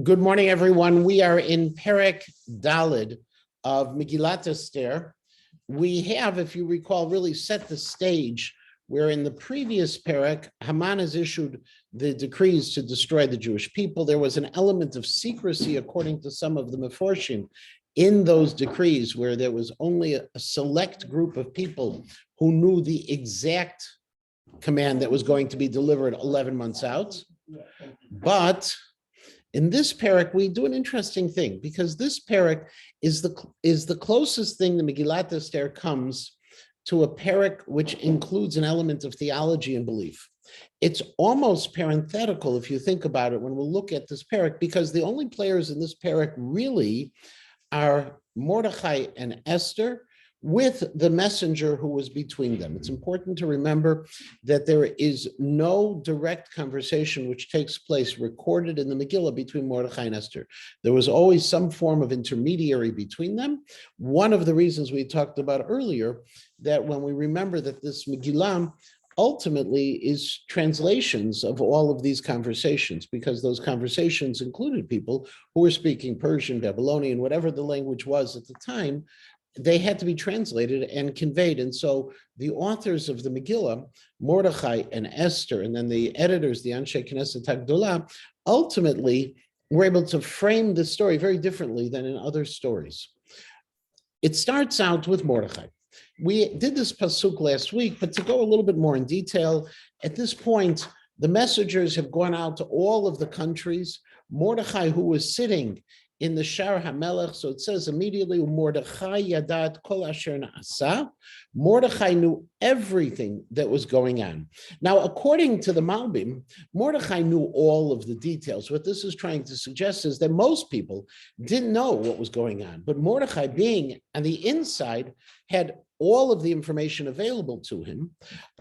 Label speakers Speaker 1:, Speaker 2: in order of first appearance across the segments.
Speaker 1: Good morning, everyone. We are in Perek Dalid of Megillat Esther. We have, if you recall, really set the stage where in the previous Perek, Haman has issued the decrees to destroy the Jewish people. There was an element of secrecy, according to some of the Meforshim, in those decrees where there was only a select group of people who knew the exact command that was going to be delivered 11 months out. But in this parak, we do an interesting thing because this parak is the closest thing the Megillat Esther comes to a parak which includes an element of theology and belief. It's almost parenthetical if you think about it when we'll look at this parak, because the only players in this parak really are Mordechai and Esther, with the messenger who was between them. It's important to remember that there is no direct conversation which takes place recorded in the Megillah between Mordechai and Esther. There was always some form of intermediary between them. One of the reasons we talked about earlier, that when we remember that this Megillah ultimately is translations of all of these conversations, because those conversations included people who were speaking Persian, Babylonian, whatever the language was at the time. They had to be translated and conveyed. And so the authors of the Megillah, Mordechai and Esther, and then the editors, the Anshe Knesset Hagdolah, ultimately were able to frame the story very differently than in other stories. It starts out with Mordechai. We did this pasuk last week, but to go a little bit more in detail, at this point, the messengers have gone out to all of the countries. Mordechai, who was sitting in the Shar HaMelech, so it says immediately, Mordechai yadat kol asher na'asa. Mordechai knew everything that was going on. Now, according to the Malbim, Mordechai knew all of the details. What this is trying to suggest is that most people didn't know what was going on, but Mordechai, being on the inside, had all of the information available to him.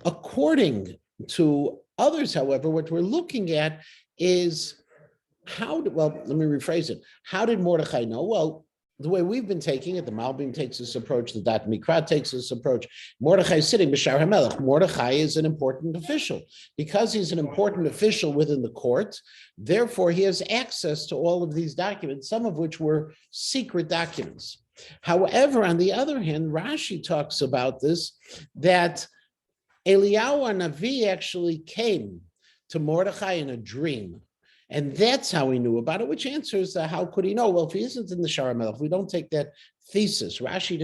Speaker 1: According to others, however, what we're looking at is let me rephrase it. How did Mordechai know? Well, the way we've been taking it, the Malbim takes this approach, the Dat Mikra takes this approach. Mordechai is sitting b'Shar HaMelech. Mordechai is an important official. Because he's an important official within the court, therefore he has access to all of these documents, some of which were secret documents. However, on the other hand, Rashi talks about this, that Eliyahu HaNavi actually came to Mordechai in a dream. And that's how he knew about it, which answers how could he know? Well, if he isn't in the Shar HaMelech, we don't take that thesis. Rashi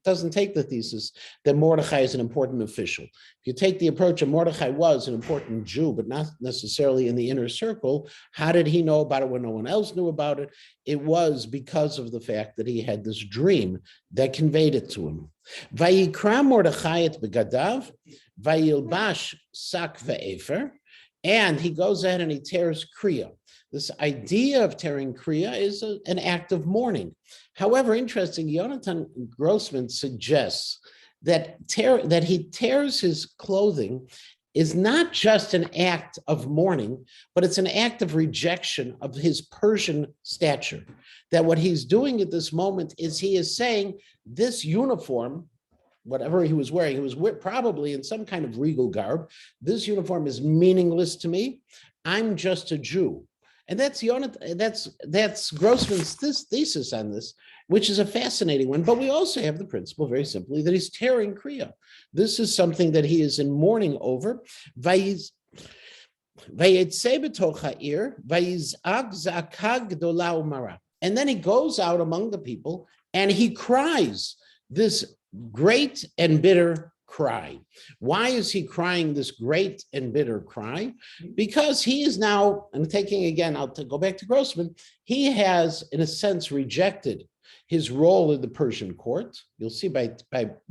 Speaker 1: doesn't take the thesis that Mordechai is an important official. If you take the approach of Mordechai was an important Jew, but not necessarily in the inner circle, how did he know about it when no one else knew about it? It was because of the fact that he had this dream that conveyed it to him. Vayikra Mordechai et begadav, vayilbash sak ve'efer. And he goes ahead and he tears Kriya. This idea of tearing Kriya is an act of mourning. However, interesting, Yonatan Grossman suggests that he tears his clothing is not just an act of mourning, but it's an act of rejection of his Persian stature. That what he's doing at this moment is he is saying this uniform, whatever he was wearing, he was probably in some kind of regal garb. This uniform is meaningless to me. I'm just a Jew. And that's Grossman's thesis on this, which is a fascinating one. But we also have the principle, very simply, that he's tearing Kriya. This is something that he is in mourning over. And then he goes out among the people and he cries this great and bitter cry. Why is he crying this great and bitter cry? Because he is now, and taking again, I'll go back to Grossman, he has, in a sense, rejected his role in the Persian court. You'll see by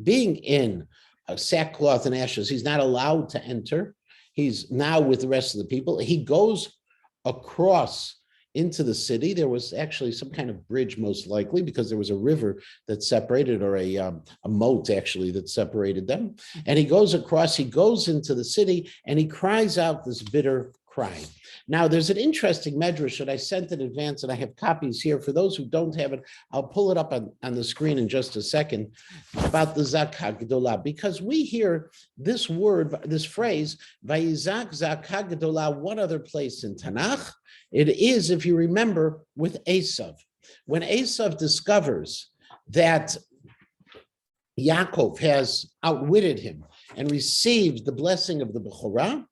Speaker 1: being in sackcloth and ashes, he's not allowed to enter. He's now with the rest of the people. He goes across into the city. There was actually some kind of bridge, most likely, because there was a river that separated, or a moat actually that separated them. And he goes across, he goes into the city, and he cries out this bitter cry. Now, there's an interesting medrash that I sent in advance, and I have copies here. For those who don't have it, I'll pull it up on the screen in just a second, about the Zakah Gdolah, because we hear this word, this phrase, Vayizak Zakah Gdolah, one other place in Tanakh. It is, if you remember, with Esav. When Esav discovers that Yaakov has outwitted him and received the blessing of the Bechorah,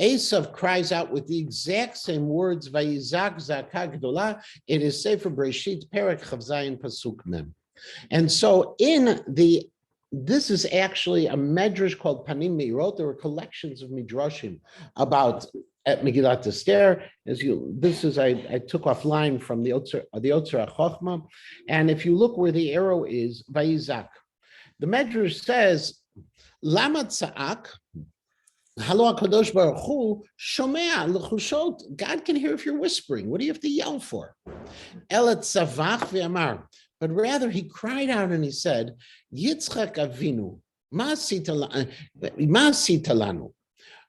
Speaker 1: Esav cries out with the exact same words, Vayizak Zakah Gdolah. It is Sefer Bereshit, Perek Chav Zayin, Pasuk Mem. And so this is actually a medrash called Panim Meirot. There were collections of midrashim about at Megillat Esther. I took offline from the Otzer HaChochma. And if you look where the arrow is, Vayizak, the medrash says, Lama Tza'ak, Halo HaKadosh Baruch Hu, Shomea L'chushot. God can hear if you're whispering. What do you have to yell for? Elet Tzavach V'amar. But rather he cried out and he said, Yitzchak Avinu, ma asita lanu.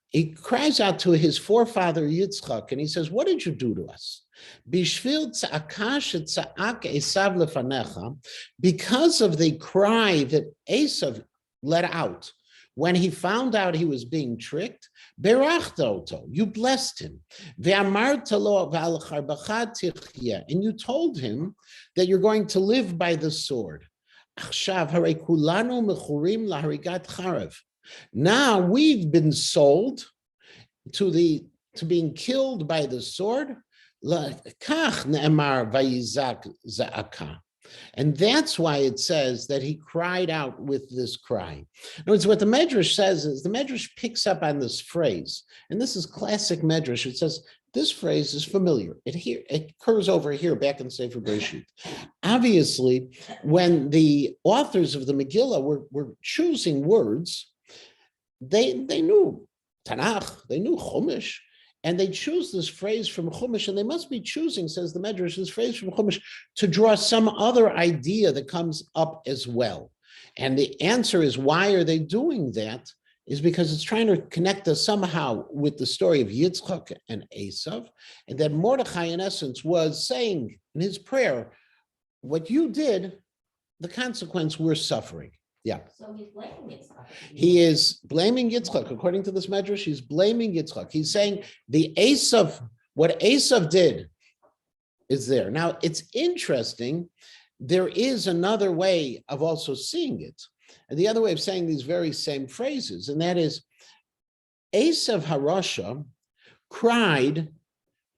Speaker 1: He cries out to his forefather Yitzchak and he says, what did you do to us? Bishvil tza'aka shetza'ak Esav lefanecha, because of the cry that Esav let out when he found out he was being tricked, berachta oto, you blessed him. Ve'amarta lo v'al charbacha tichya, and you told him that you're going to live by the sword. Achshav harei kulanu mechurim laharigat charav. Now we've been sold to being killed by the sword. Kach ne'emar vayizak za'aka. And that's why it says that he cried out with this cry. In other words, what the Medrash says is the Medrash picks up on this phrase, and this is classic Medrash. It says this phrase is familiar. It occurs over here back in Sefer Bereshit. Obviously, when the authors of the Megillah were choosing words, they knew Tanakh, they knew Chumash, and they choose this phrase from Chumash, and they must be choosing, says the Medrash, this phrase from Chumash to draw some other idea that comes up as well. And the answer is, why are they doing that? Is because it's trying to connect us somehow with the story of Yitzchak and Esav, and that Mordechai, in essence, was saying in his prayer, what you did, the consequence we're suffering. Yeah.
Speaker 2: So he's blaming Yitzchak.
Speaker 1: He is blaming Yitzchak. According to this medrash, he's blaming Yitzchak. He's saying what Esav did is there. Now, it's interesting. There is another way of also seeing it. And the other way of saying these very same phrases, and that is, Esav Harasha cried,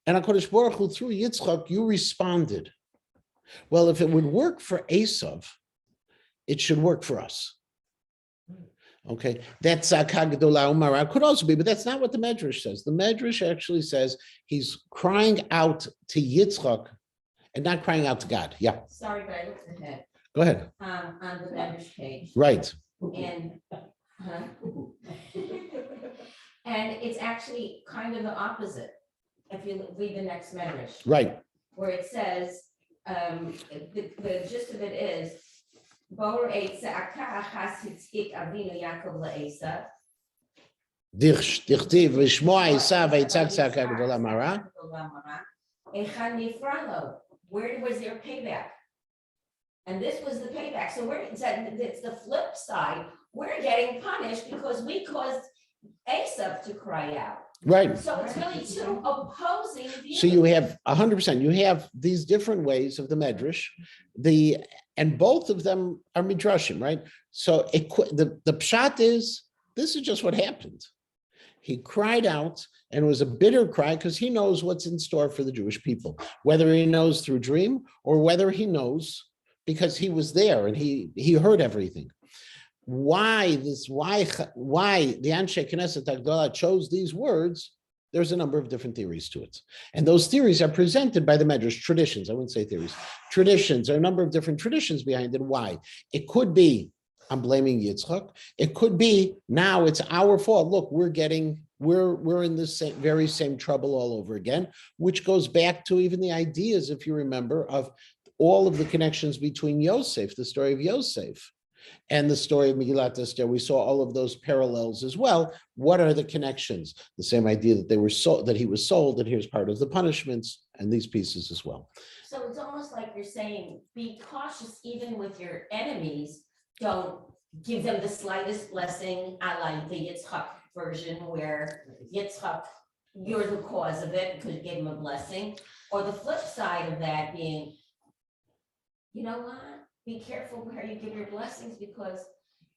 Speaker 1: and HaKadosh Baruch Hu, through Yitzchak, you responded. Well, if it would work for Esav, it should work for us. Okay, that's Zakah Gdolah Umara. Could also be, but that's not what the Medrash says. The Medrash actually says he's crying out to Yitzchak and not crying out to God. Yeah.
Speaker 2: Sorry, but I looked ahead.
Speaker 1: Go ahead.
Speaker 2: On the Medrash page.
Speaker 1: Right.
Speaker 2: And and it's actually kind of the opposite. If you read the next Medrash.
Speaker 1: Right.
Speaker 2: Where it says, the gist of it is, Bor eit za'aka achas hitzkik avinu Yaakov le'Esav.
Speaker 1: Dichtiv v'shmoa Esav v'yitzak Zakah Gdolah Mara.
Speaker 2: Echan nifralo. Where was their payback? And this was the payback. So it's the flip side. We're getting punished because we caused Esav to cry out.
Speaker 1: Right.
Speaker 2: So it's really two opposing views.
Speaker 1: So you have 100%. You have these different ways of the Medrash, and both of them are midrashim, right? So the pshat is, this is just what happened. He cried out, and it was a bitter cry because he knows what's in store for the Jewish people, whether he knows through dream or whether he knows because he was there and he heard everything. Why the Anshe Knesset Agdolah chose these words, there's a number of different theories to it. And those theories are presented by the Medrash, traditions. I wouldn't say theories. Traditions. There are a number of different traditions behind it. Why? It could be, I'm blaming Yitzchak. It could be, now it's our fault. Look, we're in this very same trouble all over again, which goes back to even the ideas, if you remember, of all of the connections between Yosef, the story of Yosef. and the story of Megillat Esther. We saw all of those parallels as well. What are the connections? The same idea that they were sold, that he was sold, and here's part of the punishments, and these pieces as well.
Speaker 2: So it's almost like you're saying, be cautious even with your enemies. Don't give them the slightest blessing. I like the Yitzchak version where Yitzchak, you're the cause of it because you gave him a blessing. Or the flip side of that being, you know what? Be careful where you give your blessings because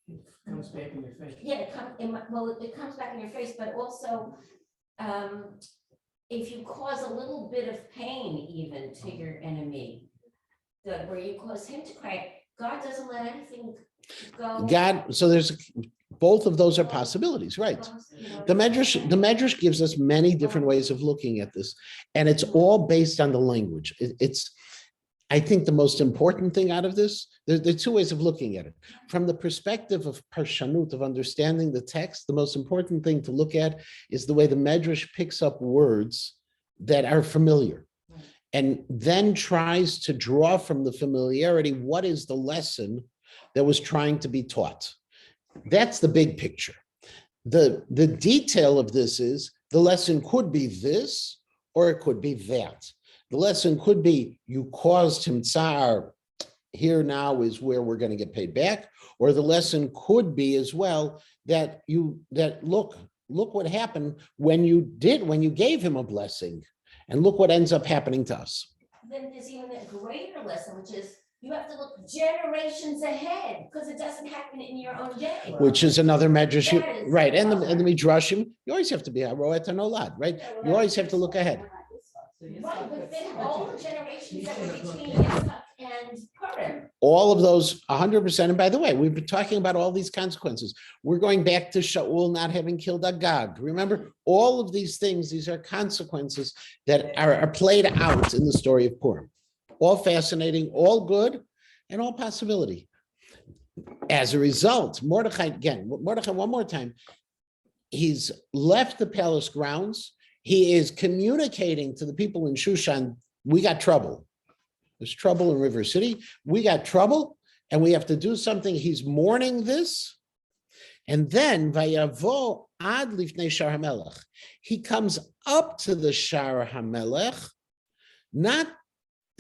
Speaker 3: It comes back in your face.
Speaker 2: yeah, it comes back in your face, but also if you cause a little bit of pain even to your enemy, where you cause him to cry, God doesn't let anything go.
Speaker 1: God, so there's both of those are possibilities, right? The Medrash gives us many different ways of looking at this, and it's all based on the language. It's, I think, the most important thing out of this. There are two ways of looking at it. From the perspective of parshanut, of understanding the text, the most important thing to look at is the way the Medrash picks up words that are familiar, and then tries to draw from the familiarity what is the lesson that was trying to be taught. That's the big picture. The detail of this is the lesson could be this, or it could be that. The lesson could be you caused him tsar. Here now is where we're going to get paid back. Or the lesson could be as well that look what happened when you gave him a blessing, and look what ends up happening to us.
Speaker 2: Then there's even a greater lesson, which is you have to look generations ahead because it doesn't happen in your own day.
Speaker 1: Which is another medrash,
Speaker 2: That is
Speaker 1: right? And the
Speaker 2: another.
Speaker 1: Midrashim, you always have to be a roet and olad, right? You always have to look ahead.
Speaker 2: Right, but then all the generations that were between Yitzchak and Purim.
Speaker 1: All of those 100%. And by the way, we've been talking about all these consequences. We're going back to Shaul not having killed Agag. Remember, all of these things, these are consequences that are played out in the story of Purim. All fascinating, all good, and all possibility. As a result, Mordechai, one more time, he's left the palace grounds. He is communicating to the people in Shushan, we got trouble. There's trouble in River City. We got trouble, and we have to do something. He's mourning this. And then, Vayavo ad lifnei Shar HaMelech. He comes up to the Shar HaMelech, not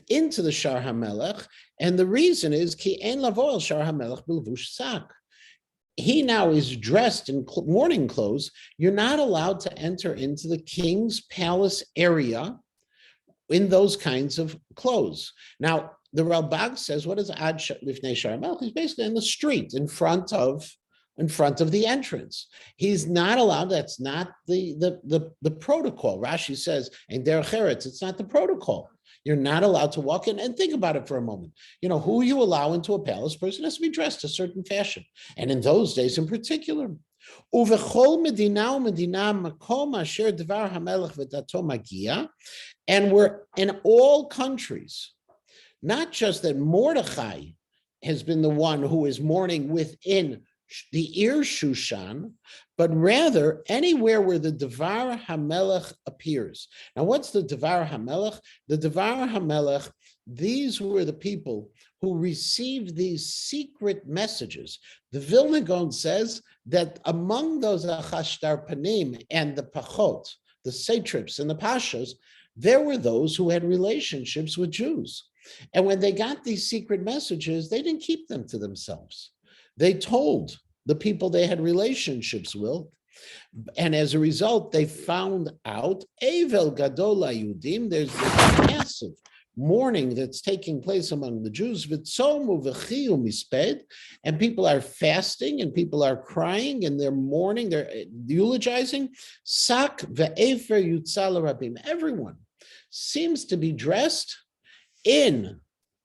Speaker 1: into the Shar HaMelech. And the reason is, Ki ein lavo el Shar HaMelech b'levush sak. He now is dressed in mourning clothes. You're not allowed to enter into the king's palace area in those kinds of clothes. Now, the Ralbag says, what is ad lifnei Shar HaMelech? He's basically in the street in front of the entrance. He's not allowed. That's not the protocol. Rashi says, and derech eretz, it's not the protocol. You're not allowed to walk in. And think about it for a moment. You know, who you allow into a palace, person has to be dressed a certain fashion. And in those days in particular, and we're in all countries, not just that Mordechai has been the one who is mourning within the Ir Shushan, but rather anywhere where the Devar HaMelech appears. Now, what's the Devar HaMelech? The Devar HaMelech, these were the people who received these secret messages. The Vilna Gaon says that among those Achashtar Panim and the Pachot, the satraps and the pashas, there were those who had relationships with Jews. And when they got these secret messages, they didn't keep them to themselves. They told the people they had relationships with, and as a result, they found out Evel Gadol Yudim. There's this massive mourning that's taking place among the Jews. V'tzomu v'chiyu misped, and people are fasting, and people are crying, and they're mourning, they're eulogizing. Sak ve'efer yutzal rabim. Everyone seems to be dressed in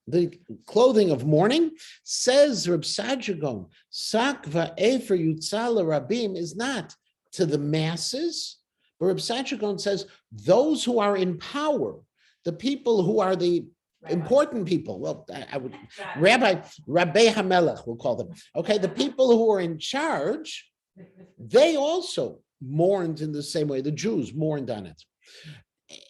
Speaker 1: the clothing of mourning. Says Reb Sajagon, Sak va'efer yutzal rabim is not to the masses, but Reb Sajagon says those who are in power, the people who are the important people. Well, I would Rabbi Hamelech, we'll call them. Okay, the people who are in charge, they also mourned in the same way. The Jews mourned on it.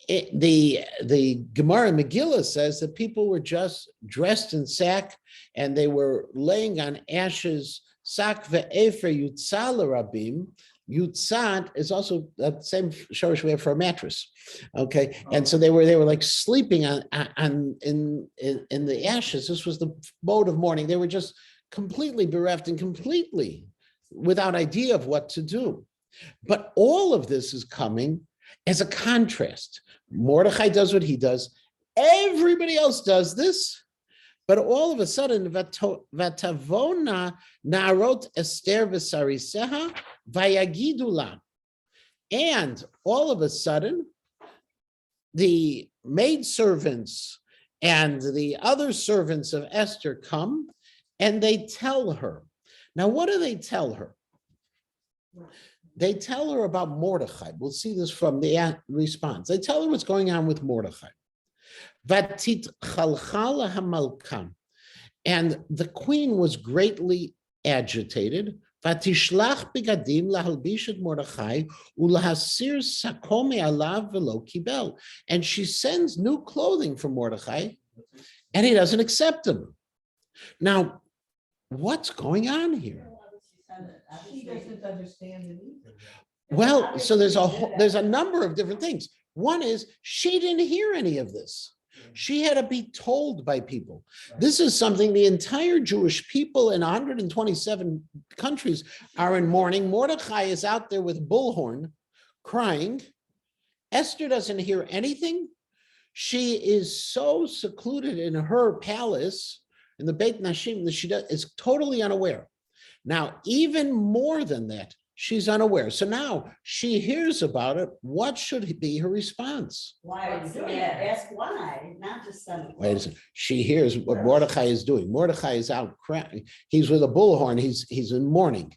Speaker 1: the Gemara Megillah says that people were just dressed in sack and they were laying on ashes. Sak ve'efer yutzal rabim. Yutzat is also the same shorish we have for a mattress. Okay, and so they were like sleeping on in the ashes. This was the mode of mourning. They were just completely bereft and completely without idea of what to do. But all of this is coming as a contrast. Mordechai does what he does. Everybody else does this. But all of a sudden, Vatavona narot Esther v'sariseha vayagidula. And all of a sudden, the maidservants and the other servants of Esther come and they tell her. Now, what do they tell her? They tell her about Mordechai. We'll see this from the response. They tell her what's going on with Mordechai. Vatit chalchala hamalkam. And the queen was greatly agitated. Vatishlach bigadim lahalbish et Mordechai ulahasir sakome alav velo kibel. And she sends new clothing for Mordechai, and he doesn't accept them. Now, what's going on here?
Speaker 3: She doesn't understand it either.
Speaker 1: Well, so there's a number of different things. One is she didn't hear any of this. She had to be told by people. This is something the entire Jewish people in 127 countries are in mourning. Mordechai is out there with bullhorn crying. Esther doesn't hear anything. She is so secluded in her palace, in the Beit Nashim, that she is totally unaware. Now, even more than that, she's unaware. So now she hears about it. What should be her response?
Speaker 4: Why are you doing that? Ask why, not just some.
Speaker 1: Wait a second. She hears what Mordechai is doing. Mordechai is out crying. He's with a bullhorn. He's in mourning.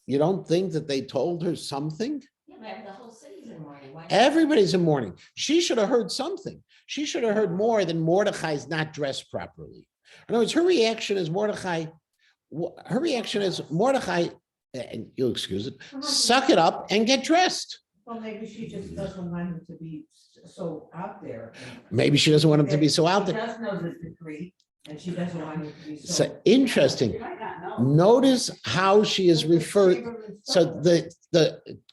Speaker 1: You don't think that they told her something?
Speaker 2: Yeah, but the whole city's in mourning. Why not?
Speaker 1: Everybody's in mourning. She should have heard something. She should have heard more than Mordechai's not dressed properly. In other words, her reaction is Mordechai, and you'll excuse it, suck it up and get dressed.
Speaker 3: Well, maybe she just doesn't want him to be so out there.
Speaker 1: Maybe she doesn't want him to be so out
Speaker 3: She
Speaker 1: there.
Speaker 3: does know the decree, and she doesn't want him to be so.
Speaker 1: So interesting.
Speaker 4: You might not know.
Speaker 1: Notice how she is referred. So the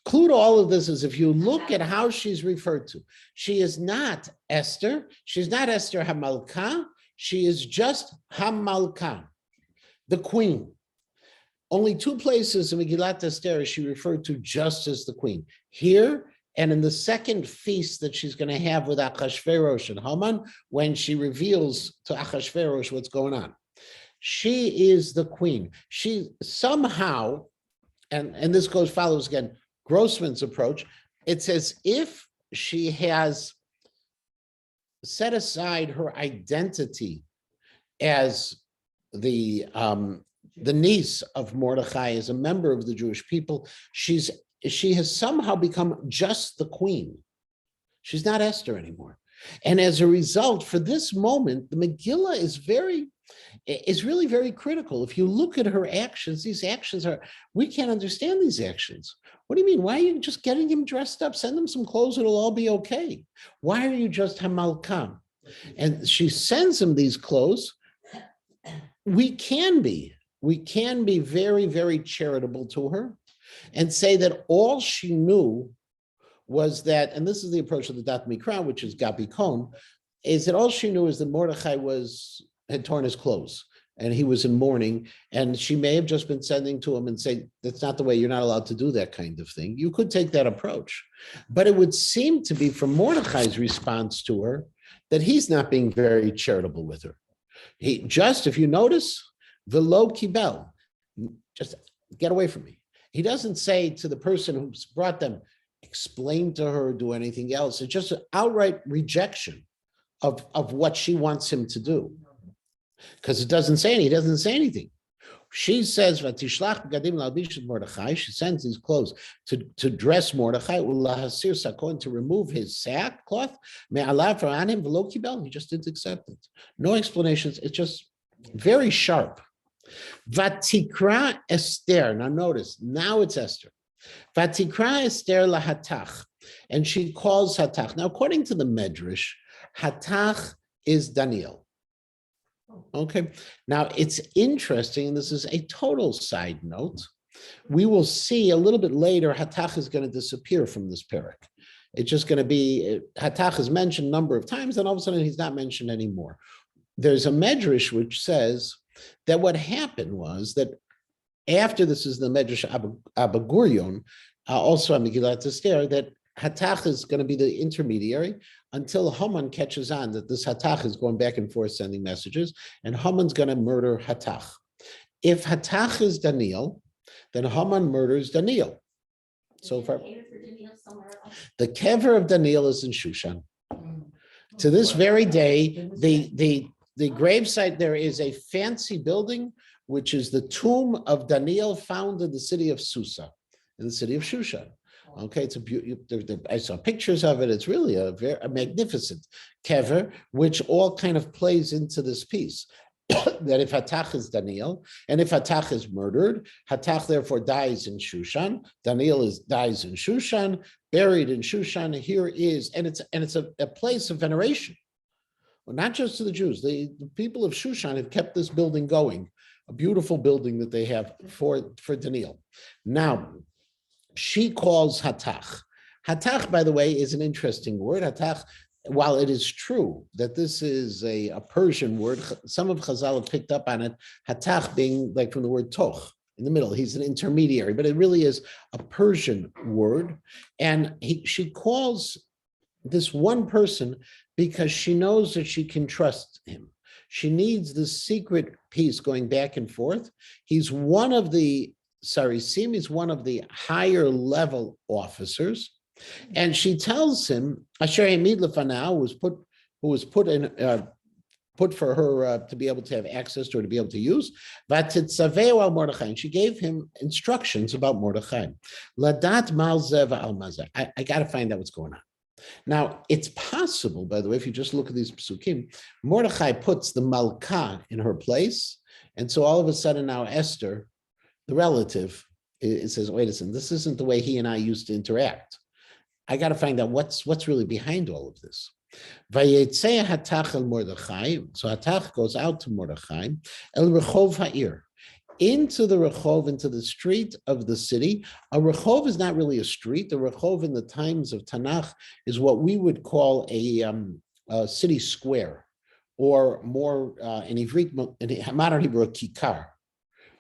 Speaker 1: clue to all of this is if you look at how she's referred to, she is not Esther. She's not Esther Hamalka. She is just Hamalka, the queen. Only two places in Megillat Esther is she referred to just as the queen. Here and in the second feast that she's going to have with Achashverosh and Haman, when she reveals to Achashverosh what's going on. She is the queen. She somehow, and this follows again, Grossman's approach, it's as if she has set aside her identity as the niece of Mordechai, as a member of the Jewish people. She has somehow become just the queen. She's not Esther anymore. And as a result, for this moment, the Megillah is really very critical. If you look at her actions, these actions we can't understand these actions. What do you mean? Why are you just getting him dressed up? Send him some clothes, it'll all be okay. Why are you just Hamalkam? And she sends him these clothes. We can be very, very charitable to her and say that all she knew was that, and this is the approach of the Dat Mikra, which is Gabi Kohn, is that all she knew is that Mordechai had torn his clothes and he was in mourning, and she may have just been sending to him and say, that's not the way, you're not allowed to do that kind of thing. You could take that approach. But it would seem to be from Mordechai's response to her that he's not being very charitable with her. If you notice, velo kibel, just get away from me. He doesn't say to the person who's brought them, explain to her, do anything else. It's just an outright rejection of what she wants him to do. Because he doesn't say anything. She says, Mordechai, she sends these clothes to dress Mordechai, to remove his sackcloth. He just didn't accept it. No explanations. It's just very sharp. Vatikra Esther. Now notice, now it's Esther. Vatikra Esther lahatach. and she calls Hatach. Now, according to the Medrash, Hatach is Daniel. Okay, now it's interesting, and this is a total side note. We will see a little bit later, Hatach is going to disappear from this parak. It's just going to be, Hatach is mentioned a number of times, and all of a sudden he's not mentioned anymore. There's a Medrash which says that what happened was that after this is the Medrash Abba Gurion, also on Megillat Esther, that Hatach is going to be the intermediary until Haman catches on that this Hatach is going back and forth sending messages, and Haman's going to murder Hatach. If Hatach is Daniel, then Haman murders Daniel. So far, the kever of Daniel is in Shushan. To this very day, the gravesite there is a fancy building, which is the tomb of Daniel found in the city of Susa, in the city of Shushan. Okay, it's a beautiful. I saw pictures of it. It's really a magnificent kever, which all kind of plays into this piece. That if Hatach is Daniel, and if Hatach is murdered, Hatach therefore dies in Shushan. Daniel dies in Shushan, buried in Shushan. Here is, and it's a place of veneration. Well, not just to the Jews. The people of Shushan have kept this building going, a beautiful building that they have for Daniel. Now, she calls Hatach. Hatach, by the way, is an interesting word. Hatach, while it is true that this is a Persian word, some of Chazal have picked up on it, Hatach being like from the word toch, in the middle. He's an intermediary, but it really is a Persian word. And she calls this one person because she knows that she can trust him. She needs this secret peace going back and forth. He's one of the Sarisim, is one of the higher level officers, and she tells him, Asher Hamid Lefanah, who was put for her to be able to have access to or to be able to use, Vatitzaveu al Mordechai, and she gave him instructions about Mordechai. Ladat mal zeva al mazah. I got to find out what's going on. Now, it's possible, by the way, if you just look at these psukim, Mordechai puts the Malka in her place, and so all of a sudden now Esther, the relative, it says, wait a second, this isn't the way he and I used to interact. I got to find out what's really behind all of this. Vayetzeh Hatach el Mordechai. So Hatach goes out to Mordechai, el Rechov Ha'ir, into the Rechov, into the street of the city. A Rechov is not really a street. The Rechov in the times of Tanakh is what we would call a city square, or more in Ivrit, in modern Hebrew, a kikar.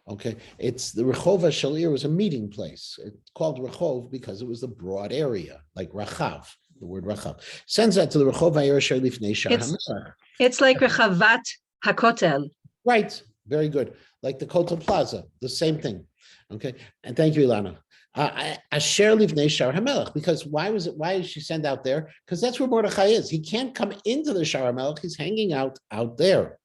Speaker 1: Okay, it's the Rechov HaShalir was a meeting place. It's called Rechov because it was the broad area, like Rachav, the word Rachav. Sends that to the Rechov HaYir Asher Lifnei Shar HaMelech.
Speaker 5: It's like Rechavat HaKotel.
Speaker 1: Right, very good. Like the Kotel Plaza, the same thing. Okay, and thank you, Ilana. Asher Lifnei Shar HaMelech, because why did she send out there? Because that's where Mordechai is. He can't come into the Shar HaMelech. He's hanging out there.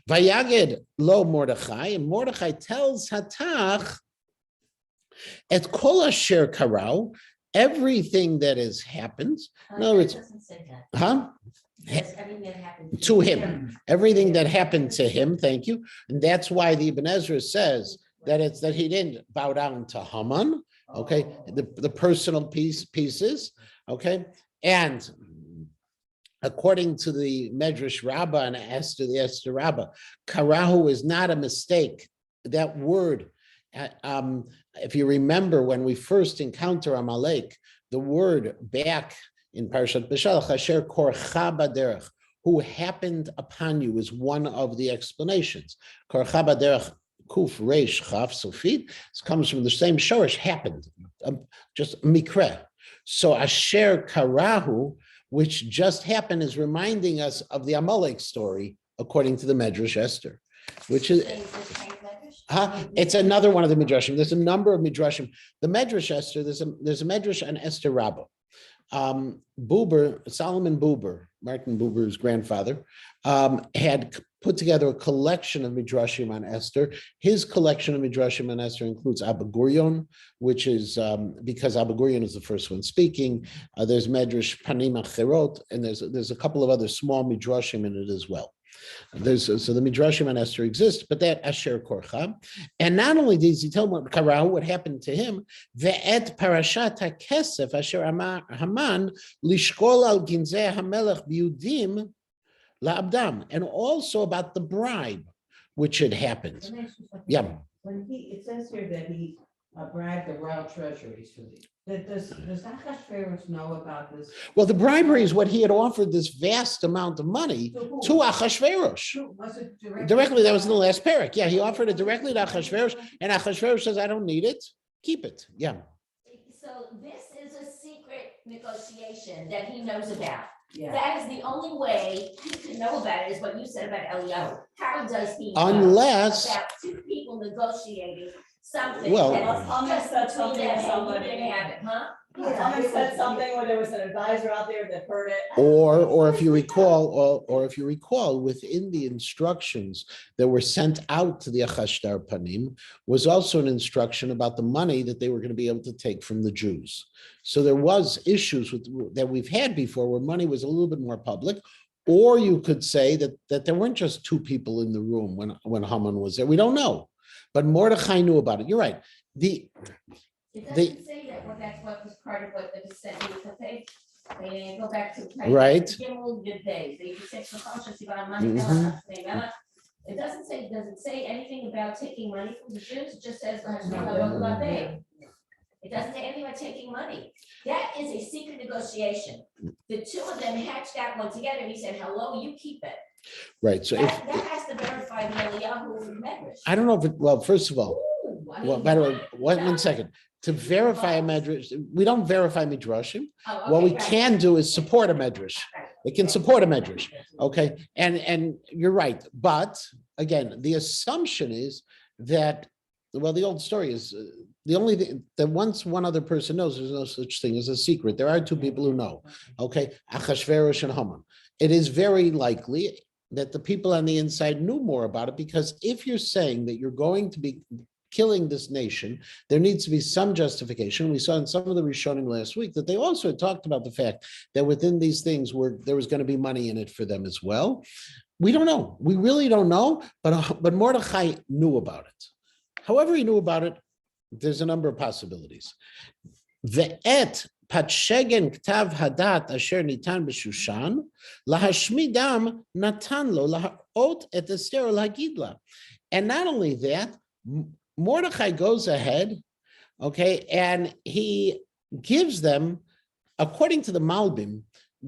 Speaker 1: Vayaged lo Mordechai, and Mordechai tells Hatach, et kol asher karau, everything that has happened. In other words, to him, everything that happened to him. Thank you, and that's why the Ibn Ezra says that he didn't bow down to Haman. Okay, the personal pieces. Okay, and according to the Medrash Rabbah and the Esther Rabbah, karahu is not a mistake. That word, if you remember when we first encounter Amalek, the word back in Parashat Beshalach, asher korcha baderech, who happened upon you, is one of the explanations. Korcha baderech, kuf reish chaf sofit, comes from the same shorish, happened, just mikre. So asher karahu, which just happened, is reminding us of the Amalek story, according to the Medrash Esther, which is, it's another one of the Midrashim. There's a number of Midrashim. The Medrash Esther, there's a Medrash on Esther Rabbah. Solomon Buber, Martin Buber's grandfather, had put together a collection of Midrashim on Esther. His collection of Midrashim on Esther includes Abba Gurion, which is because Abba Gurion is the first one speaking. There's Medrash Panim Acherot, and there's a couple of other small Midrashim in it as well. So the Midrashim on Esther exists, but that Asher Korcha. And not only does he tell what happened to him, Ve'et Parashat HaKesef Asher Amar Haman Lishkol Al Ginzei HaMelech B'Yudim La'abdam, and also about the bribe which had happened.
Speaker 3: Let me ask you something.
Speaker 1: Yeah.
Speaker 3: When it says here that he bribed the royal treasuries for the, does Achashverosh know about this?
Speaker 1: Well, the bribery is what he had offered this vast amount of money
Speaker 3: who?
Speaker 1: to Achashverosh.
Speaker 3: Was it
Speaker 1: Directly, that was in the last parak. Yeah, he offered it directly to Achashverosh, and Achashverosh says, I don't need it. Keep it. Yeah.
Speaker 2: So this is a secret negotiation that he knows about.
Speaker 3: Yeah.
Speaker 2: That is the only way he can know about it, is what you said about Eliyahu. How does he know
Speaker 1: Unless-
Speaker 2: about two people negotiating something?
Speaker 1: Well-
Speaker 2: that
Speaker 4: Unless
Speaker 2: is
Speaker 4: someone
Speaker 2: just
Speaker 4: said
Speaker 2: between
Speaker 4: something
Speaker 2: them
Speaker 4: to
Speaker 2: and
Speaker 4: somebody.
Speaker 2: you didn't have it, huh?
Speaker 4: Someone said something where there was an advisor out there that heard it.
Speaker 1: Or if you recall, or if you recall, within the instructions that were sent out to the Achashtar Panim was also an instruction about the money that they were going to be able to take from the Jews. So there was issues that we've had before where money was a little bit more public. Or you could say that there weren't just two people in the room when Haman was there. We don't know, but Mordechai knew about it. You're right.
Speaker 2: It
Speaker 1: They-
Speaker 2: doesn't say that, well, that's what was part of what the descent was to pay. They go back to.
Speaker 1: Right.
Speaker 2: Gimel good days. They just say precautions about
Speaker 1: Mhm.
Speaker 2: money. It does it say anything about taking money from the Jews? It just says. It doesn't say anything about taking money. That is a secret negotiation. The two of them hatched that one together and he said, hello, you keep it.
Speaker 1: Right. So
Speaker 2: That has to verify the Eliyahu medrash.
Speaker 1: I don't know if it, well, first of all,
Speaker 2: Ooh, I
Speaker 1: well,
Speaker 2: mean,
Speaker 1: by the way,
Speaker 2: what?
Speaker 1: one second. To verify a medrash, we don't verify midrashim.
Speaker 2: Oh,
Speaker 1: What
Speaker 2: okay,
Speaker 1: we
Speaker 2: right.
Speaker 1: can do is support a medrash.
Speaker 2: Right.
Speaker 1: It can support a medrash, okay? And you're right. But again, the assumption is that, well, the old story is the only thing that once one other person knows, there's no such thing as a secret. There are two people who know, okay? Achashverosh and Haman. It is very likely that the people on the inside knew more about it, because if you're saying that you're going to be killing this nation, there needs to be some justification. We saw in some of the Rishonim last week that they also talked about the fact that within these things there was going to be money in it for them as well. We don't know. We really don't know, but Mordechai knew about it. However he knew about it, there's a number of possibilities. Ve'et patshegen ktav hadat asher nitan b'Shushan lahashmidam natan lo lahaot et Esther lahagidla. And not only that, Mordechai goes ahead, okay, and he gives them, according to the Malbim,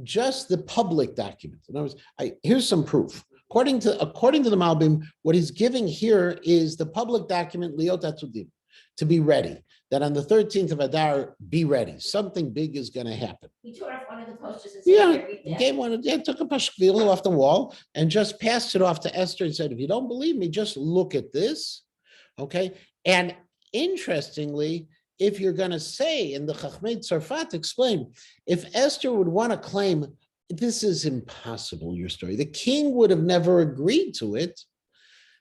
Speaker 1: just the public document. In other words, here's some proof. According to the Malbim, what he's giving here is the public document, Liot Atzudim, to be ready. That on the 13th of Adar, be ready. Something big is going to happen.
Speaker 2: He tore off one of the posters and said,
Speaker 1: Yeah,
Speaker 2: "Here, read that."
Speaker 1: gave one. Yeah, took a pashkvil off the wall and just passed it off to Esther and said, "If you don't believe me, just look at this." Okay, and interestingly, if you're going to say, and the Chachmei Tzarfat explain, if Esther would want to claim this is impossible, your story, the king would have never agreed to it.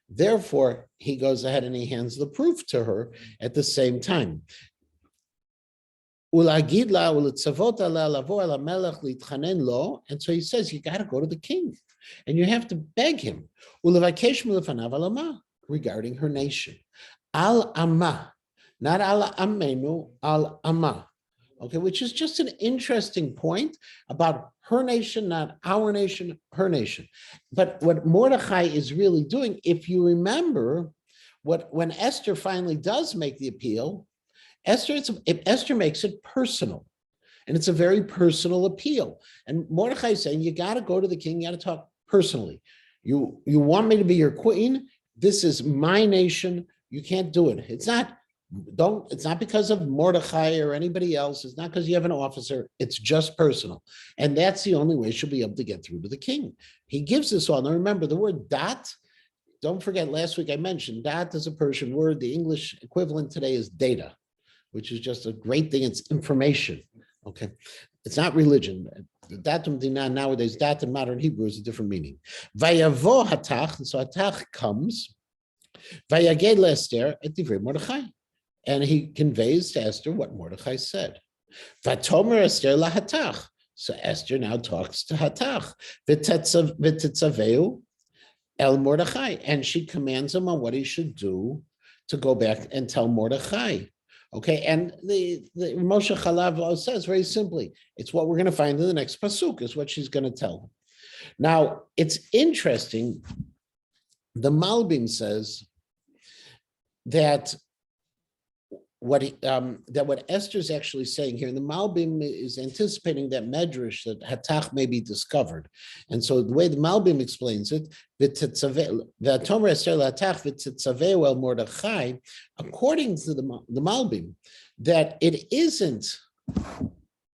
Speaker 1: Therefore, he goes ahead and he hands the proof to her at the same time. And so he says, you got to go to the king and you have to beg him regarding her nation. Al Amma, not Al Amenu, Al Amma. Okay, which is just an interesting point about her nation, not our nation, her nation. But what Mordechai is really doing, if you remember, when Esther finally does make the appeal, Esther makes it personal. And it's a very personal appeal. And Mordechai is saying, you got to go to the king, you got to talk personally. You want me to be your queen? This is my nation. You can't do it. It's not because of Mordechai or anybody else. It's not because you have an officer. It's just personal. And that's the only way she'll be able to get through to the king. He gives this all. Now remember the word dat. Don't forget, last week I mentioned dat is a Persian word. The English equivalent today is data, which is just a great thing. It's information. Okay. It's not religion. Datum dinan nowadays, dat in modern Hebrew is a different meaning. Vayavo hatach, and so hatach comes. Vayaged Esther et divrei Mordechai. And he conveys to Esther what Mordechai said. Vatomer Esther lahatach. So Esther now talks to Hatach. V'titzaveu El Mordechai, and she commands him on what he should do to go back and tell Mordechai. Okay, and the Moshe Chalav says very simply, it's what we're going to find in the next pasuk, is what she's going to tell him. Now, it's interesting, the Malbim says that what Esther's actually saying here, and the Malbim is anticipating that medrash that Hatach may be discovered, and so the way the Malbim explains it, according to the Malbim, that it isn't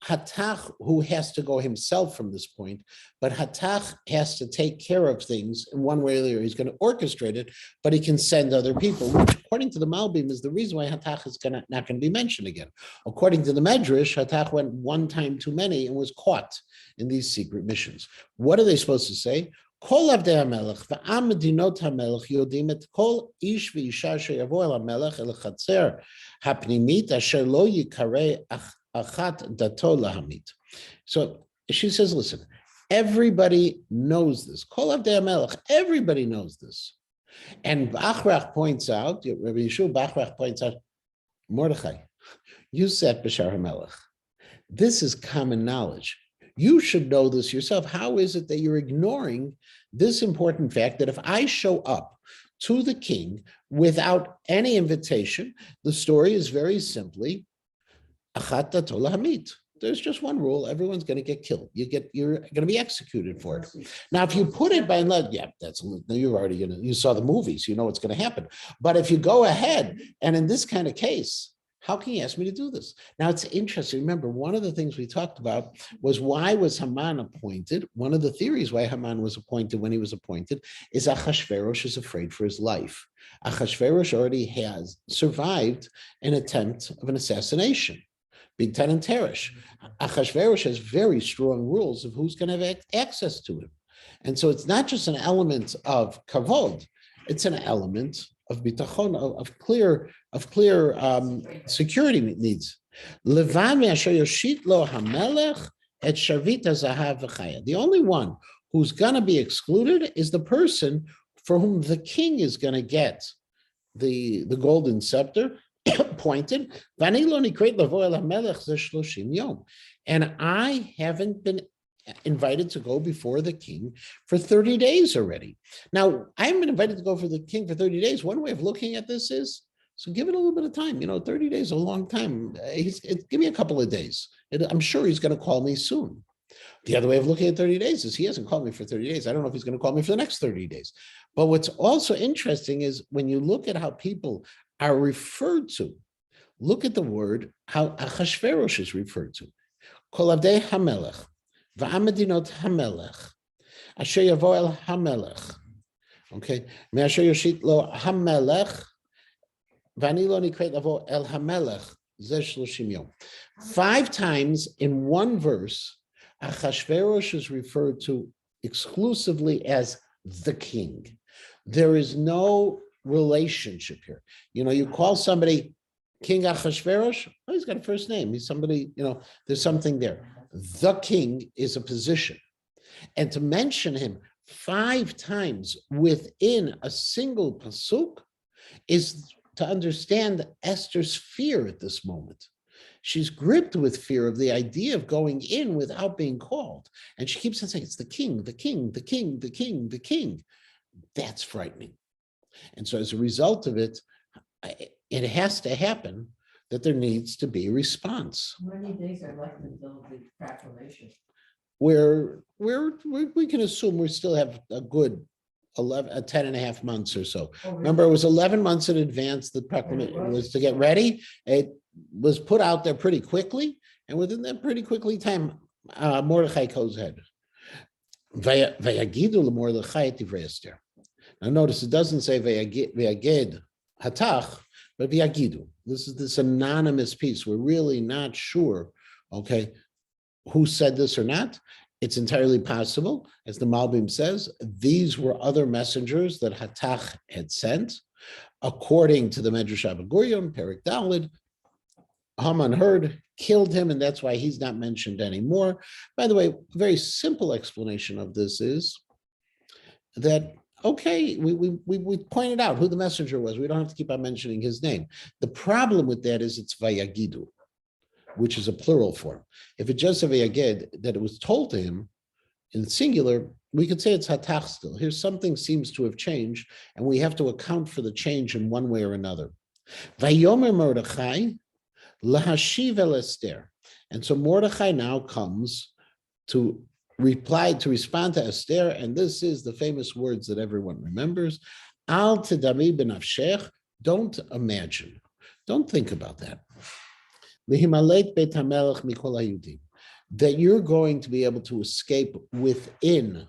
Speaker 1: Hatach who has to go himself from this point, but Hatach has to take care of things in one way or the other. He's going to orchestrate it, but he can send other people, which according to the Malbim is the reason why Hatach is not going to be mentioned again. According to the Medrash, Hatach went one time too many and was caught in these secret missions. What are they supposed to say? Kol avdei hamelech v'am medinot hamelech yodim et kol ish v'isha sheyavo el hamelech el chatzer hapnimit asher lo yikareh achat dato lahamit. So she says, listen, everybody knows this. Kol avdei hamelech, everybody knows this. And Bachrach points out, Rabbi Yeshua Bachrach points out, Mordechai, you said B'shar HaMelech. This is common knowledge. You should know this yourself. How is it that you're ignoring this important fact that if I show up to the king without any invitation, the story is very simply, achat dato lahamit. There's just one rule: everyone's going to get killed. You're going to be executed for it. Now, if you put it by you're already you saw the movies, you know what's going to happen. But if you go ahead, and in this kind of case, how can you ask me to do this? Now, it's interesting. Remember, one of the things we talked about was why was Haman appointed? One of the theories why Haman was appointed when he was appointed is Achashverosh is afraid for his life. Achashverosh already has survived an attempt of an assassination. Big Ten and Teresh. Achashverosh has very strong rules of who's going to have access to him. And so it's not just an element of kavod, it's an element of bitachon, of clear security needs. The only one who's going to be excluded is the person for whom the king is going to get the golden scepter appointed. And I haven't been invited to go before the king for 30 days already. Now, I haven't been invited to go for the king for 30 days. One way of looking at this is, so give it a little bit of time. 30 days is a long time. Give me a couple of days. I'm sure he's going to call me soon. The other way of looking at 30 days is he hasn't called me for 30 days. I don't know if he's going to call me for the next 30 days. But what's also interesting is when you look at how people are referred to, look at the word, how Achashverosh is referred to. Kol avdei hamelech, v'amedinot hamelech, asher yavo el hamelech. Okay, me'asher yoshit lo hamelech, v'ani lo nikret lavo el hamelech, zeh shloshim yom. 5 times in one verse, Achashverosh is referred to exclusively as the king. There is no relationship here. You call somebody King Achashverosh, he's got a first name. He's somebody, there's something there. The king is a position. And to mention him 5 times within a single pasuk is to understand Esther's fear at this moment. She's gripped with fear of the idea of going in without being called. And she keeps on saying, it's the king, the king, the king, the king, the king. That's frightening. And so as a result of it, it has to happen that there needs to be a response.
Speaker 3: How many days are left until the proclamation?
Speaker 1: We can assume we still have a good 10 and a half months or so. Remember, it was 11 months in advance. The proclamation was to get ready. It was put out there pretty quickly. And within that pretty quickly time, Mordechai goes ahead. Vayagidu Mordechai tivrei Esther. Now notice it doesn't say Vayaged Hatach, but Vayagidu. This is this anonymous piece. We're really not sure, okay, who said this or not. It's entirely possible, as the Malbim says, these were other messengers that Hatach had sent. According to the Medrash Abagurion, Perek Daled, Haman heard, killed him, and that's why he's not mentioned anymore. By the way, a very simple explanation of this is that okay, we pointed out who the messenger was. We don't have to keep on mentioning his name. The problem with that is it's vayagidu, which is a plural form. If it just said vayagid, that it was told to him in singular, we could say it's hatach still. Here, something seems to have changed, and we have to account for the change in one way or another. Vayomer Mordechai lahashiv el Esther. And so Mordechai now comes to respond to Esther, and this is the famous words that everyone remembers. Al tedami b'nafshech, don't imagine, don't think about that. Lihimalet beit hamelech mikol hayudim, that you're going to be able to escape within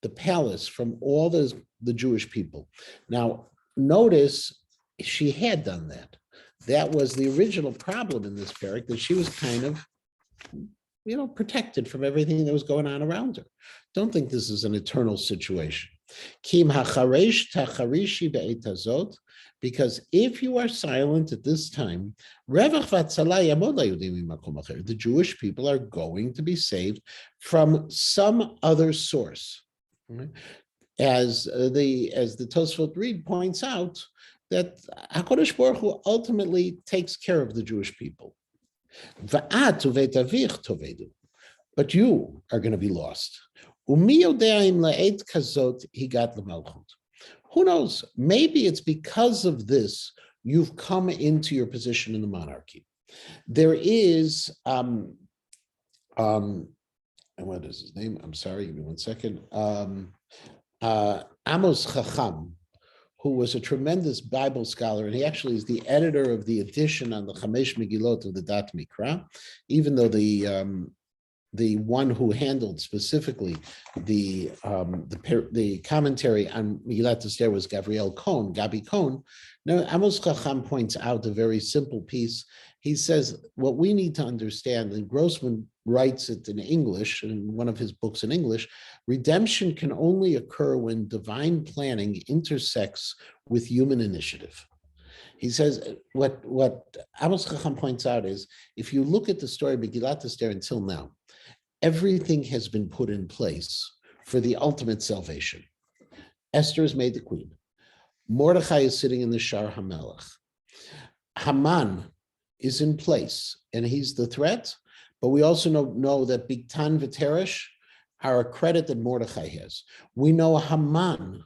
Speaker 1: the palace from all the Jewish people. Now, notice she had done that. That was the original problem in this parak, that she was kind of, protected from everything that was going on around her. Don't think this is an eternal situation. Kim hacharesh tacharishi be'et hazot, because if you are silent at this time, the Jewish people are going to be saved from some other source. As the Tosfot Reed points out, that HaKadosh Baruch Hu ultimately takes care of the Jewish people. But you are going to be lost. Who knows? Maybe it's because of this you've come into your position in the monarchy. There is, and what is his name? I'm sorry, give me 1 second. Amos Chacham, who was a tremendous Bible scholar, and he actually is the editor of the edition on the Chamesh Megillot of the Dat Mikra, even though the one who handled specifically the commentary on Megillat Esther was Gabi Cohn. Now, Amos Chacham points out a very simple piece. He says, what we need to understand, and Grossman writes it in English, in one of his books in English, redemption can only occur when divine planning intersects with human initiative. He says, what Amos Chacham points out is, if you look at the story of Megillat Esther until now, everything has been put in place for the ultimate salvation. Esther is made the queen. Mordechai is sitting in the Shar HaMelech. Haman is in place, and he's the threat, but we also know that Bigtan V'Teresh are a credit that Mordechai has. We know Haman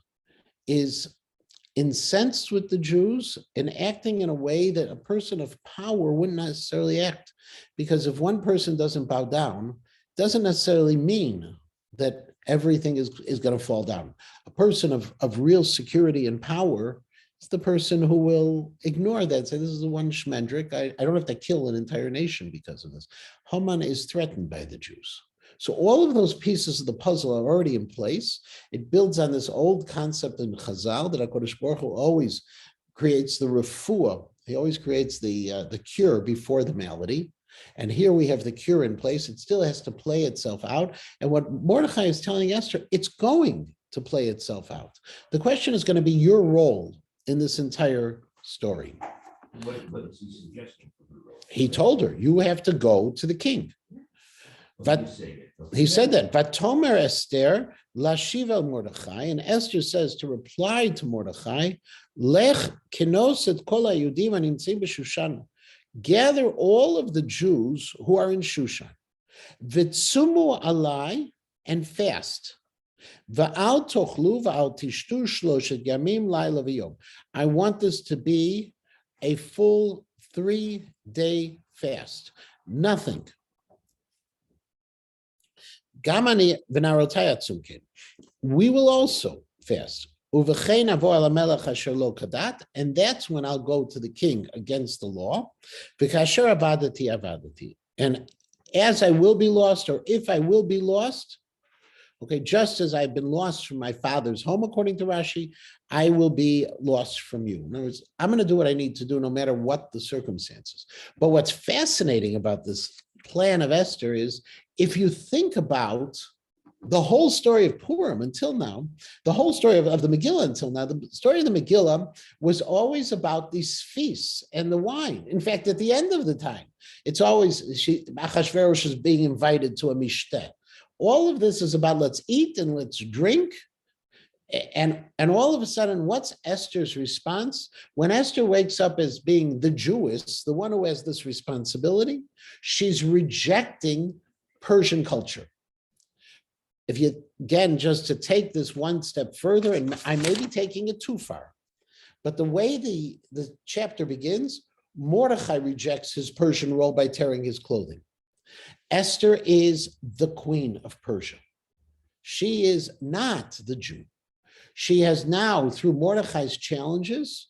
Speaker 1: is incensed with the Jews and acting in a way that a person of power wouldn't necessarily act, because if one person doesn't bow down, doesn't necessarily mean that everything is going to fall down. A person of real security and power is the person who will ignore that, say, this is the one shmendrik, I don't have to kill an entire nation because of this. Haman is threatened by the Jews. So all of those pieces of the puzzle are already in place. It builds on this old concept in Chazal that HaKadosh Baruch Hu always creates the refuah. He always creates the cure before the malady. And here we have the cure in place. It still has to play itself out. And what Mordechai is telling Esther, it's going to play itself out. The question is going to be your role in this entire story.
Speaker 6: What is he suggesting?
Speaker 1: He told her, you have to go to the king. But he said that. Vatomer Esther lashiv el Mordechai, and Esther says to reply to Mordechai, Lech kenos et kol hayudim hanimtzim b'Shushan. Gather all of the Jews who are in Shushan. Vitzumu alai, and fast. Va'al tochlu va'al tishtu shloshet yamim laila v'yom. I want this to be a full 3-day fast. Nothing. Gamani v'narotai atzumkin. We will also fast. Uvechein avo el hamelech asher lo kadat, and that's when I'll go to the king against the law. V'kasher avadati, and as I will be lost, or if I will be lost, okay, just as I've been lost from my father's home, according to Rashi, I will be lost from you. In other words, I'm going to do what I need to do, no matter what the circumstances. But what's fascinating about this plan of Esther is, if you think about the whole story of Purim until now, the whole story of the Megillah until now, the story of the Megillah was always about these feasts and the wine. In fact, at the end of the time, it's always Achashverosh is being invited to a mishteh. All of this is about let's eat and let's drink And all of a sudden, what's Esther's response? When Esther wakes up as being the Jewess, the one who has this responsibility, she's rejecting Persian culture. If you, again, just to take this one step further, and I may be taking it too far, but the way the chapter begins, Mordechai rejects his Persian role by tearing his clothing. Esther is the queen of Persia. She is not the Jew. She has now, through Mordechai's challenges,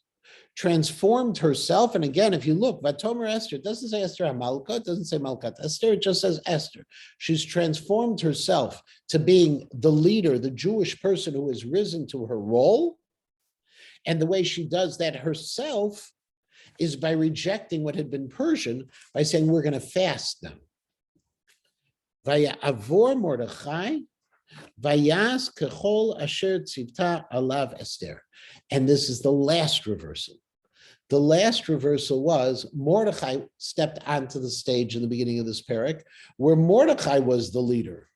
Speaker 1: transformed herself. And again, if you look, Vatomer Esther, it doesn't say Esther HaMalka, it doesn't say Malkat Esther, it just says Esther. She's transformed herself to being the leader, the Jewish person who has risen to her role. And the way she does that herself is by rejecting what had been Persian, by saying, we're going to fast now. Vaya avor Mordechai, vayas kechol asher tzivta alav Esther. And this is the last reversal. The last reversal was Mordechai stepped onto the stage in the beginning of this parak, where Mordechai was the leader,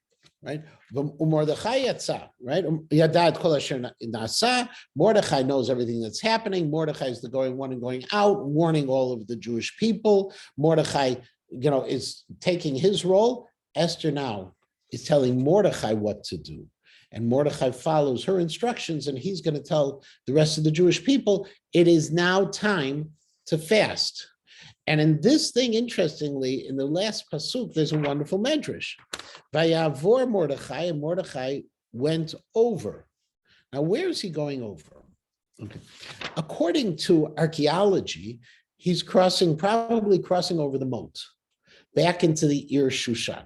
Speaker 1: right? Mordechai yatsa, right? Yadad kol asher nasa. Mordechai knows everything that's happening. Mordechai is the going one and going out, warning all of the Jewish people. Mordechai, is taking his role. Esther now is telling Mordechai what to do. And Mordechai follows her instructions, and he's going to tell the rest of the Jewish people, it is now time to fast. And in this thing, interestingly, in the last pasuk, there's a wonderful medrash. Vayavor Mordechai, and Mordechai went over. Now, where is he going over? Okay. According to archaeology, he's probably crossing over the moat, back into the Ir Shushan.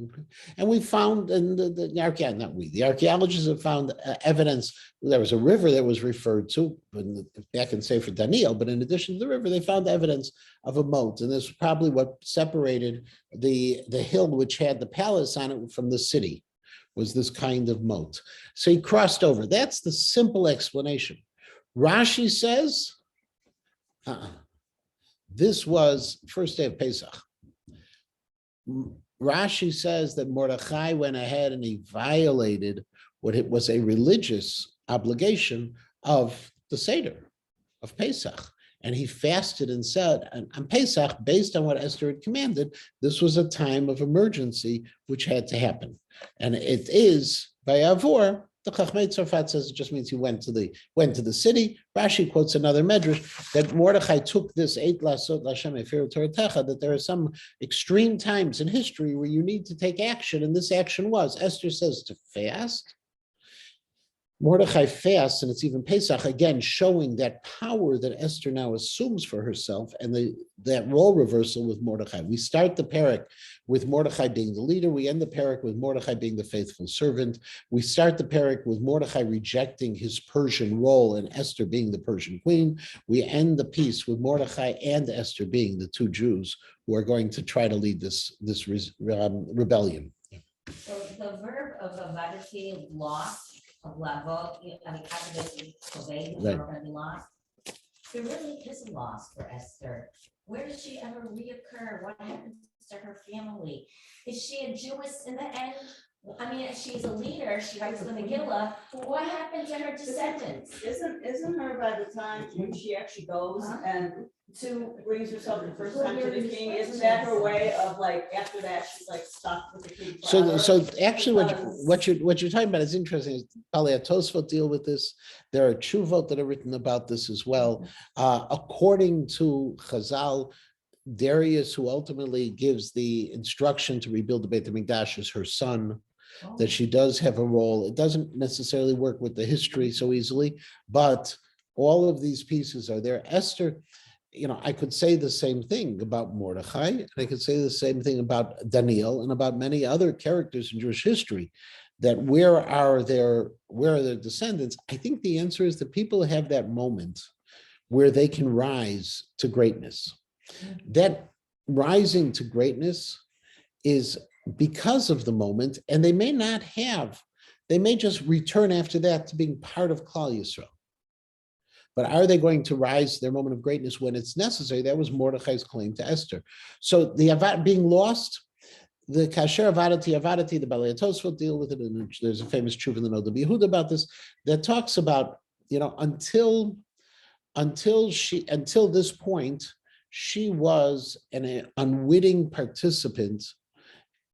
Speaker 1: Okay. And we found, and the archaeologists have found evidence. There was a river that was referred to back in Sefer Daniel, but in addition to the river, they found evidence of a moat, and this is probably what separated the hill which had the palace on it from the city, was this kind of moat. So he crossed over. That's the simple explanation. Rashi says, this was first day of Pesach. Rashi says that Mordechai went ahead and he violated what it was a religious obligation of the Seder, of Pesach. And he fasted and said, on Pesach, based on what Esther had commanded, this was a time of emergency which had to happen. And it is, by Avor, the Chachmei Tzarfat says it just means he went to the city. Rashi quotes another medrash that Mordechai took this Eit Lasot Lashem Efiru Toratecha, that there are some extreme times in history where you need to take action, and this action was, Esther says, to fast. Mordechai fasts, and it's even Pesach, again, showing that power that Esther now assumes for herself, and that role reversal with Mordechai. We start the parak with Mordechai being the leader. We end the parak with Mordechai being the faithful servant. We start the parak with Mordechai rejecting his Persian role and Esther being the Persian queen. We end the piece with Mordechai and Esther being the two Jews who are going to try to lead this rebellion.
Speaker 2: So the verb of avadati, lost, of level, academic obey, the verb and lost. There really is a loss for Esther. Where does she ever reoccur? What happens to her family? Is she a Jewess in the end? I mean, she's a leader, she writes the Megillah, what happened to her descendants?
Speaker 4: Isn't her by the time when she actually goes and brings herself the first time to the king, isn't that her way of like, after that, she's like stuck with the king?
Speaker 1: So actually what you're talking about is interesting. Probably Tosfot deal with this. There are Chuvot that are written about this as well. According to Chazal, Darius, who ultimately gives the instruction to rebuild the Beit HaMikdash, is her son, that she does have a role. It doesn't necessarily work with the history so easily, but all of these pieces are there. Esther, I could say the same thing about Mordechai, and I could say the same thing about Daniel and about many other characters in Jewish history, that where are their descendants? I think the answer is that people have that moment where they can rise to greatness. That rising to greatness is because of the moment, and they may just return after that to being part of Klal Yisrael. But are they going to rise to their moment of greatness when it's necessary? That was Mordechai's claim to Esther. So the Avat being lost, the kasher avadati, the Balei Tosfot deal with it, and there's a famous truth in the Noda B'Yehuda about this that talks about, until this point, she was an unwitting participant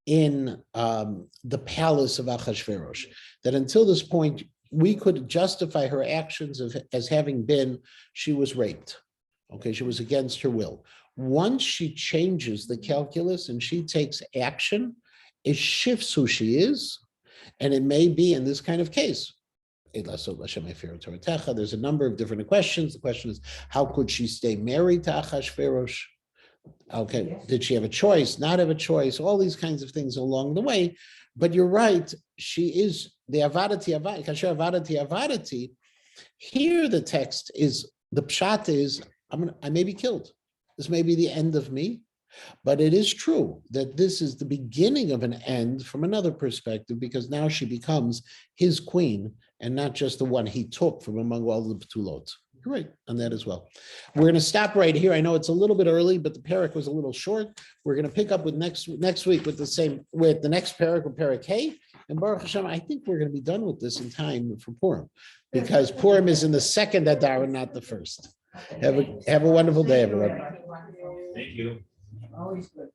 Speaker 1: in the palace of Achashverosh. That until this point, we could justify her actions as having been, she was raped. Okay, she was against her will. Once she changes the calculus and she takes action, it shifts who she is. And it may be in this kind of case. There's a number of different questions. The question is, how could she stay married to Achashverosh? Okay, did she have a choice, not have a choice? All these kinds of things along the way. But you're right, she is the avadati, kasher avadati. Here the text is, the pshat is, I may be killed. This may be the end of me. But it is true that this is the beginning of an end from another perspective, because now she becomes his queen and not just the one he took from among all the Betulot. You're right on that as well. We're going to stop right here. I know it's a little bit early, but the parak was a little short. We're going to pick up with next week with the next parak, with parak K. And Baruch Hashem, I think we're going to be done with this in time for Purim, because Purim is in the second Adar and not the first. Have a wonderful day, everyone.
Speaker 6: Thank you.
Speaker 3: Always good.